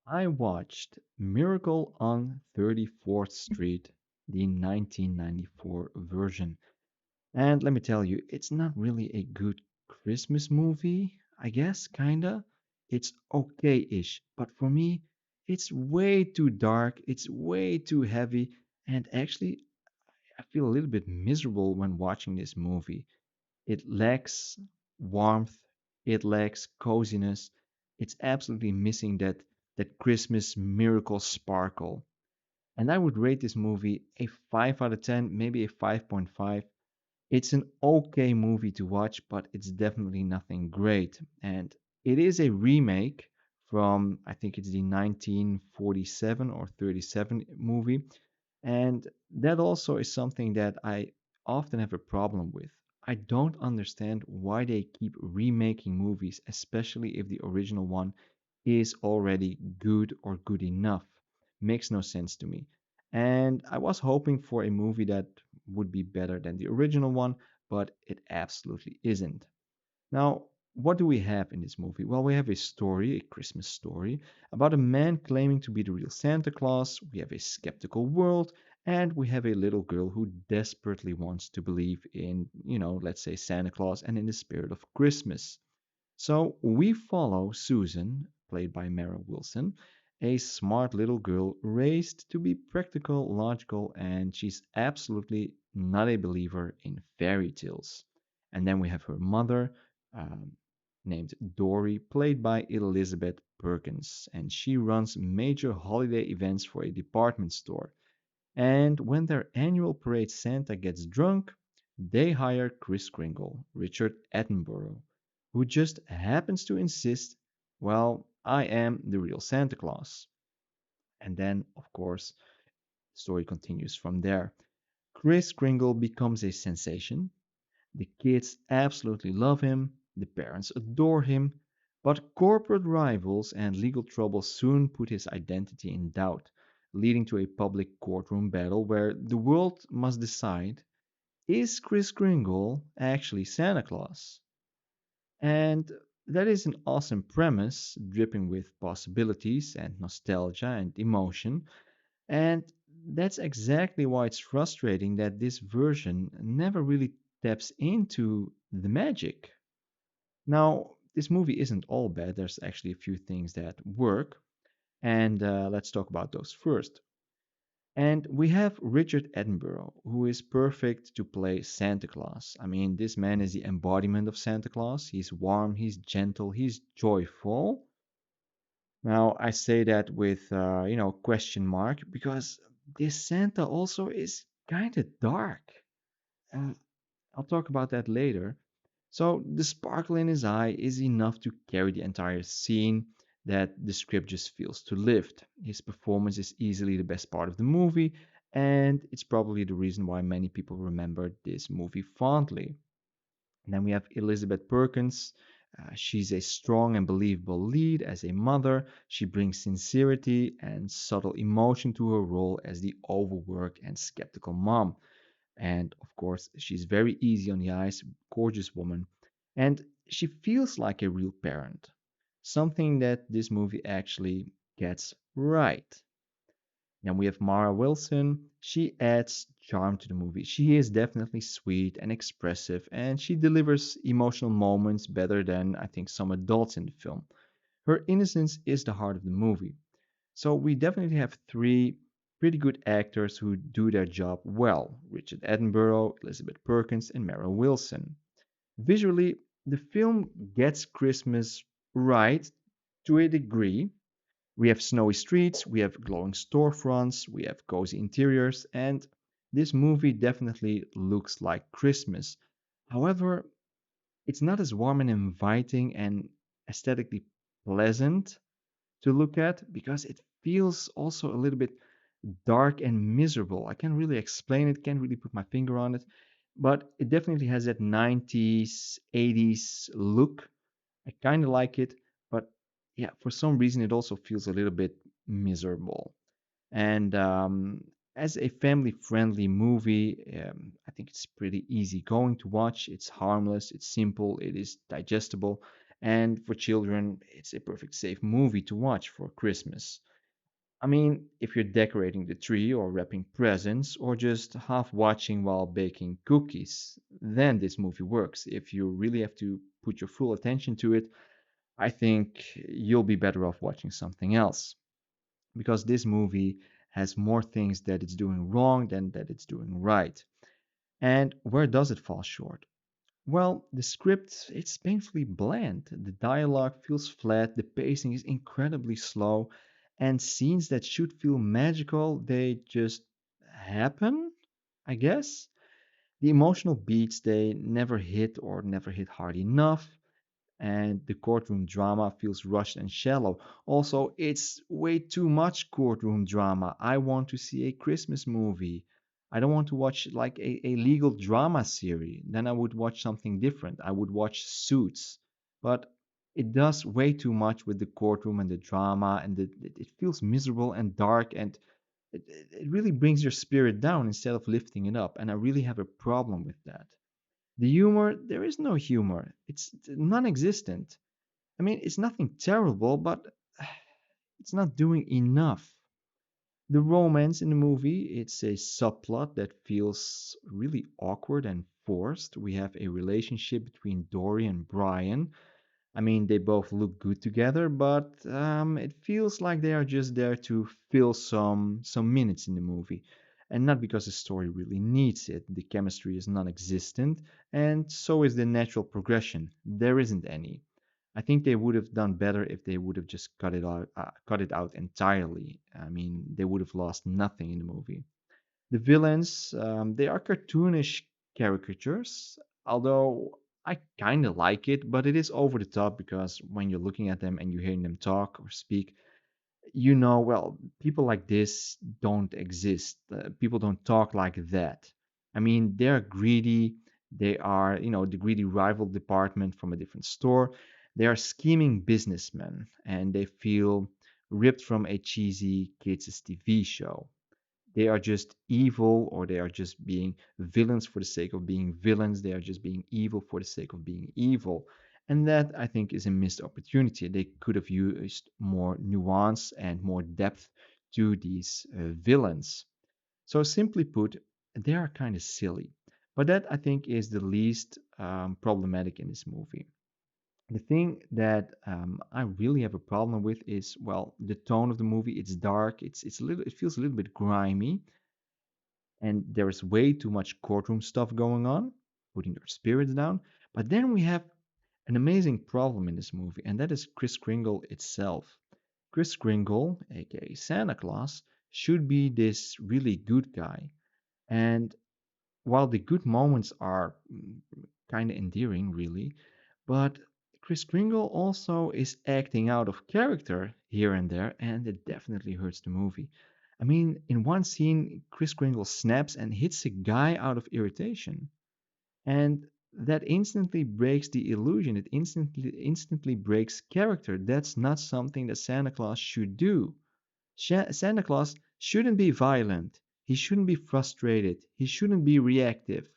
I watched Miracle on 34th Street, the 1994 version. And let me tell you, it's not really a good Christmas movie, I guess, kinda. It's okay-ish, but for me, it's way too dark, it's way too heavy, and actually, I feel a little bit miserable when watching this movie. It lacks warmth, it lacks coziness. It's absolutely missing that Christmas miracle sparkle. And I would rate this movie a 5 out of 10, maybe a 5.5. It's an okay movie to watch, but it's definitely nothing great. And it is a remake from, I think it's the 1947 or 37 movie. And that also is something that I often have a problem with. I don't understand why they keep remaking movies, especially if the original one is already good or good enough. Makes no sense to me. And I was hoping for a movie that would be better than the original one, but it absolutely isn't. Now, what do we have in this movie? Well, we have a story, a Christmas story, about a man claiming to be the real Santa Claus. We have a skeptical world, and we have a little girl who desperately wants to believe in, let's say Santa Claus and in the spirit of Christmas. So we follow Susan, played by Mara Wilson, a smart little girl raised to be practical, logical, and she's absolutely not a believer in fairy tales. And then we have her mother, um, named Dory, played by Elizabeth Perkins, and she runs major holiday events for a department store. And when their annual parade Santa gets drunk, they hire Kris Kringle, Richard Attenborough, who just happens to insist, well, I am the real Santa Claus. And then, of course, the story continues from there. Kris Kringle becomes a sensation. The kids absolutely love him, the parents adore him, but corporate rivals and legal trouble soon put his identity in doubt, leading to a public courtroom battle where the world must decide, is Kris Kringle actually Santa Claus? And that is an awesome premise, dripping with possibilities and nostalgia and emotion. And that's exactly why it's frustrating that this version never really taps into the magic. Now, this movie isn't all bad. There's actually a few things that work, and let's talk about those first. And we have Richard Attenborough, who is perfect to play Santa Claus. I mean, this man is the embodiment of Santa Claus. He's warm, he's gentle, he's joyful. Now, I say that with, question mark because this Santa also is kind of dark. Uh, I'll talk about that later. So, the sparkle in his eye is enough to carry the entire scene that the script just feels to lift. His performance is easily the best part of the movie, and it's probably the reason why many people remember this movie fondly. And then we have Elizabeth Perkins. She's a strong and believable lead as a mother. She brings sincerity and subtle emotion to her role as the overworked and skeptical mom. And of course, she's very easy on the eyes, gorgeous woman. And she feels like a real parent, something that this movie actually gets right. Then we have Mara Wilson. She adds charm to the movie. She is definitely sweet and expressive, and she delivers emotional moments better than I think some adults in the film. Her innocence is the heart of the movie. So we definitely have three pretty good actors who do their job well: Richard Attenborough, Elizabeth Perkins, and Mara Wilson. Visually, the film gets Christmas right to a degree. We have snowy streets, we have glowing storefronts, we have cozy interiors, and this movie definitely looks like Christmas. However, it's not as warm and inviting and aesthetically pleasant to look at because it feels also a little bit dark and miserable. I can't really explain it, can't really put my finger on it, but it definitely has that 90s, 80s look. I kind of like it, but yeah, for some reason it also feels a little bit miserable. And as a family-friendly movie, I think it's pretty easy going to watch. It's harmless, it's simple, it is digestible, And for children, it's a perfect safe movie to watch for Christmas. I mean, if you're decorating the tree or wrapping presents or just half watching while baking cookies, then this movie works. If you really have to put your full attention to it, I think you'll be better off watching something else because this movie has more things that it's doing wrong than that it's doing right. And where does it fall short? Well, the script, it's painfully bland. The dialogue feels flat, the pacing is incredibly slow, and scenes that should feel magical, they just happen, I guess. The emotional beats, they never hit or never hit hard enough, and the courtroom drama feels rushed and shallow. Also, it's way too much courtroom drama. I want to see a Christmas movie. I don't want to watch like a legal drama series. Then I would watch something different. I would watch Suits. But it does way too much with the courtroom and the drama, and it feels miserable and dark, and it really brings your spirit down instead of lifting it up. And I really have a problem with that. The humor, there is no humor. It's non-existent. I mean, it's nothing terrible, but it's not doing enough. The romance in the movie, it's a subplot that feels really awkward and forced. We have a relationship between Dory and Brian. I mean, they both look good together, but it feels like they are just there to fill some minutes in the movie, and not because the story really needs it. The chemistry is non-existent, and so is the natural progression. There isn't any. I think they would have done better if they would have just cut it out entirely. I mean, they would have lost nothing in the movie. The villains, they are cartoonish caricatures, although I kind of like it, but it is over the top because when you're looking at them and you're hearing them talk or speak, you know, well, people like this don't exist. People don't talk like that. I mean, they're greedy. They are, the greedy rival department from a different store. They are scheming businessmen and they feel ripped from a cheesy kids' TV show. They are just evil or they are just being villains for the sake of being villains. They are just being evil for the sake of being evil. And that, I think, is a missed opportunity. They could have used more nuance and more depth to these villains. So, simply put, they are kind of silly. But that, I think, is the least problematic in this movie. The thing that I really have a problem with is, well, the tone of the movie. It's dark. It feels a little bit grimy, and there is way too much courtroom stuff going on, putting your spirits down. But then we have an amazing problem in this movie, and that is Kris Kringle itself. Kris Kringle, aka Santa Claus, should be this really good guy. And while the good moments are kind of endearing, really, but Kris Kringle also is acting out of character here and there, and it definitely hurts the movie. I mean, in one scene, Kris Kringle snaps and hits a guy out of irritation, and that instantly breaks the illusion. It instantly breaks character. That's not something that Santa Claus should do. Santa Claus shouldn't be violent. He shouldn't be frustrated. He shouldn't be reactive.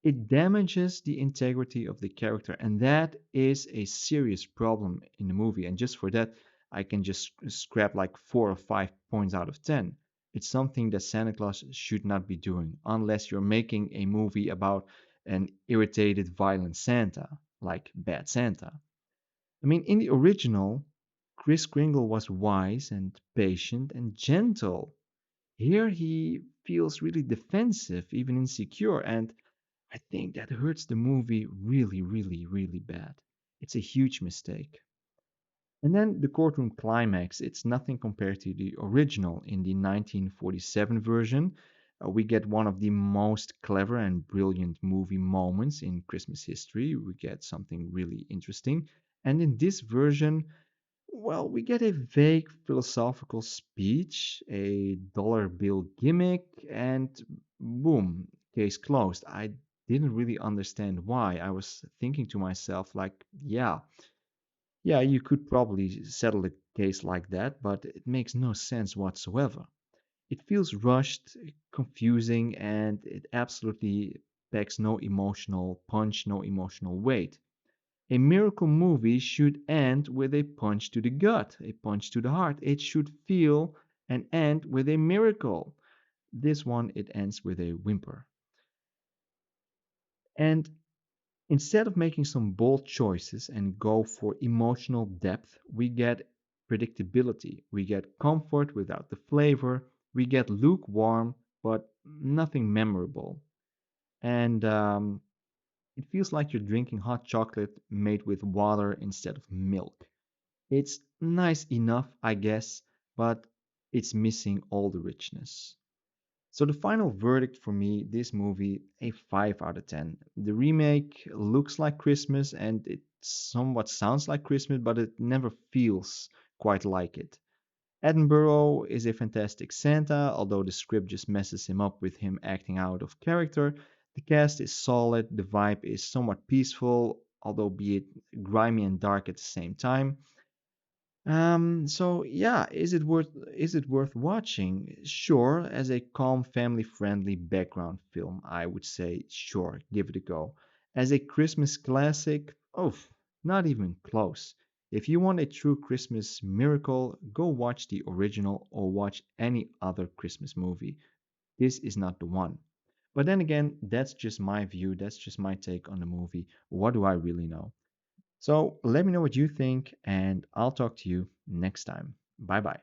It damages the integrity of the character, and that is a serious problem in the movie. And just for that, I can just scrap like 4 or 5 points out of 10. It's something that Santa Claus should not be doing unless you're making a movie about an irritated, violent Santa, like Bad Santa. I mean, in the original, Kris Kringle was wise and patient and gentle. Here he feels really defensive, even insecure, and I think that hurts the movie really, really, really bad. It's a huge mistake. And then the courtroom climax, it's nothing compared to the original. In the 1947 version, we get one of the most clever and brilliant movie moments in Christmas history. We get something really interesting. And in this version, well, we get a vague philosophical speech, a dollar bill gimmick, and boom, case closed. I didn't really understand why. I was thinking to myself, like, yeah, you could probably settle a case like that, but it makes no sense whatsoever. It feels rushed, confusing, and it absolutely packs no emotional punch, no emotional weight. A miracle movie should end with a punch to the gut, a punch to the heart. It should feel and end with a miracle. This one, it ends with a whimper. And instead of making some bold choices and go for emotional depth, we get predictability. We get comfort without the flavor. We get lukewarm, but nothing memorable. And it feels like you're drinking hot chocolate made with water instead of milk. It's nice enough, I guess, but it's missing all the richness. So the final verdict for me, this movie, a 5 out of 10. The remake looks like Christmas and it somewhat sounds like Christmas, but it never feels quite like it. Edinburgh is a fantastic Santa, although the script just messes him up with him acting out of character. The cast is solid, the vibe is somewhat peaceful, although be it grimy and dark at the same time. So yeah, is it worth watching? Sure, as a calm, family-friendly background film, I would say sure, give it a go. As a Christmas classic, oh, not even close. If you want a true Christmas miracle, go watch the original or watch any other Christmas movie. This is not the one. But then again, that's just my view, that's just my take on the movie. What do I really know? So let me know what you think, and I'll talk to you next time. Bye bye.